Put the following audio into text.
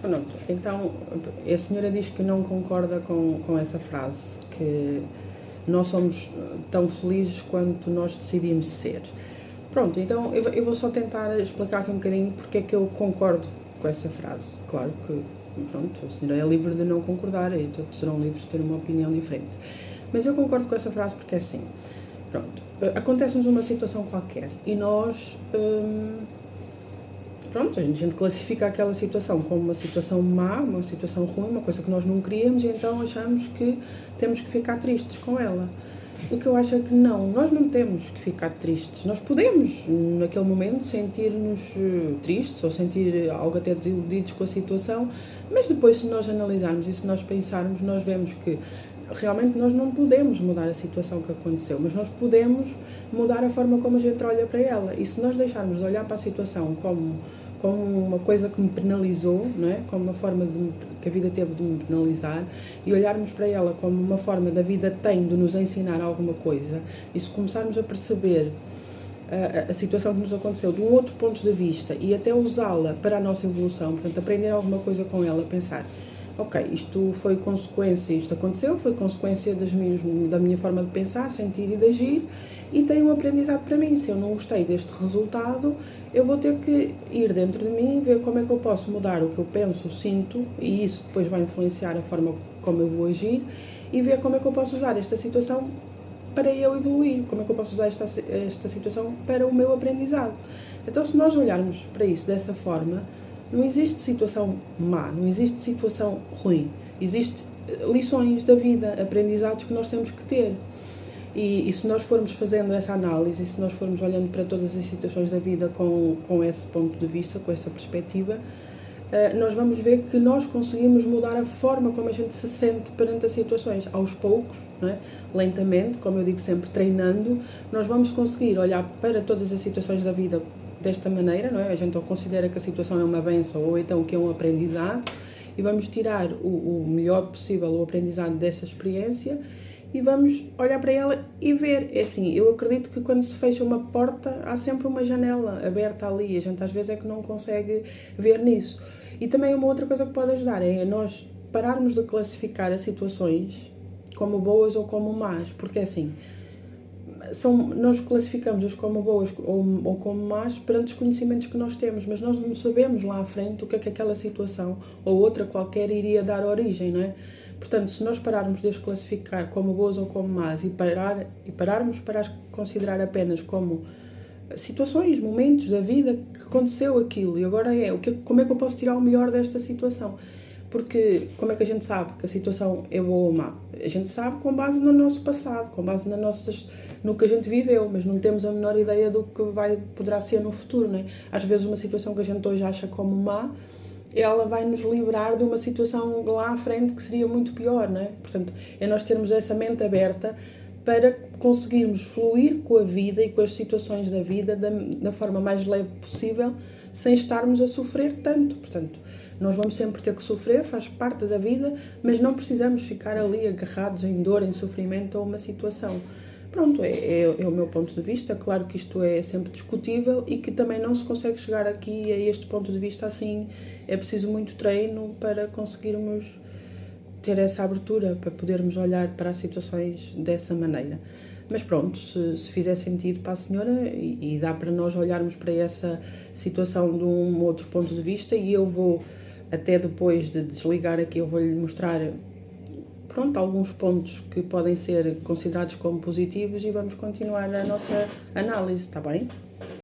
Pronto, então a senhora diz que não concorda com essa frase, que nós somos tão felizes quanto nós decidimos ser. Pronto, então eu vou só tentar explicar aqui um bocadinho porque é que eu concordo com essa frase. Claro que, pronto, a senhora é livre de não concordar e todos serão livres de ter uma opinião diferente. Mas eu concordo com essa frase porque é assim, pronto, acontece-nos uma situação qualquer e nós, pronto, a gente classifica aquela situação como uma situação má, uma situação ruim, uma coisa que nós não queríamos e então achamos que temos que ficar tristes com ela. O que eu acho é que não, nós não temos que ficar tristes. Nós podemos, naquele momento, sentir-nos tristes ou sentir algo até desiludidos com a situação, mas depois, se nós analisarmos e se nós pensarmos, nós vemos que realmente nós não podemos mudar a situação que aconteceu, mas nós podemos mudar a forma como a gente olha para ela. E se nós deixarmos de olhar para a situação como uma coisa que me penalizou, não é? Como uma forma que a vida teve de me penalizar e olharmos para ela como uma forma da vida tem de nos ensinar alguma coisa e se começarmos a perceber a situação que nos aconteceu de um outro ponto de vista e até usá-la para a nossa evolução, portanto aprender alguma coisa com ela, pensar ok, isto foi consequência, isto aconteceu, foi consequência da minha forma de pensar, sentir e de agir e tem um aprendizado para mim. Se eu não gostei deste resultado, eu vou ter que ir dentro de mim, ver como é que eu posso mudar o que eu penso, sinto, e isso depois vai influenciar a forma como eu vou agir, e ver como é que eu posso usar esta situação para eu evoluir, como é que eu posso usar esta situação para o meu aprendizado. Então, se nós olharmos para isso dessa forma, não existe situação má, não existe situação ruim, existe lições da vida, aprendizados que nós temos que ter. E se nós formos fazendo essa análise, se nós formos olhando para todas as situações da vida com esse ponto de vista, com essa perspectiva, nós vamos ver que nós conseguimos mudar a forma como a gente se sente perante as situações. Aos poucos, não é? Lentamente, como eu digo sempre, treinando, nós vamos conseguir olhar para todas as situações da vida desta maneira, não é? A gente ou considera que a situação é uma bênção ou então que é um aprendizado e vamos tirar o melhor possível o aprendizado dessa experiência e vamos olhar para ela e ver. É assim, eu acredito que quando se fecha uma porta há sempre uma janela aberta ali, a gente às vezes é que não consegue ver nisso. E também uma outra coisa que pode ajudar é nós pararmos de classificar as situações como boas ou como más, porque é assim, nós classificamos-as como boas ou como más perante os conhecimentos que nós temos, mas nós não sabemos lá à frente o que é que aquela situação ou outra qualquer iria dar origem, não é? Portanto, se nós pararmos de as classificar como boas ou como más e pararmos para as considerar apenas como situações, momentos da vida que aconteceu aquilo e agora como é que eu posso tirar o melhor desta situação? Porque como é que a gente sabe que a situação é boa ou má? A gente sabe com base no nosso passado, com base no que a gente viveu, mas não temos a menor ideia do que poderá ser no futuro, não é? Às vezes uma situação que a gente hoje acha como má, ela vai nos livrar de uma situação lá à frente que seria muito pior, não é? Portanto, é nós termos essa mente aberta para conseguirmos fluir com a vida e com as situações da vida da forma mais leve possível, sem estarmos a sofrer tanto. Portanto, nós vamos sempre ter que sofrer, faz parte da vida, mas não precisamos ficar ali agarrados em dor, em sofrimento a uma situação. Pronto, é o meu ponto de vista. Claro que isto é sempre discutível e que também não se consegue chegar aqui a este ponto de vista assim. É preciso muito treino para conseguirmos ter essa abertura, para podermos olhar para as situações dessa maneira. Mas pronto, se fizer sentido para a senhora e dá para nós olharmos para essa situação de um outro ponto de vista e eu vou, até depois de desligar aqui, eu vou-lhe mostrar pronto, alguns pontos que podem ser considerados como positivos e vamos continuar a nossa análise, está bem?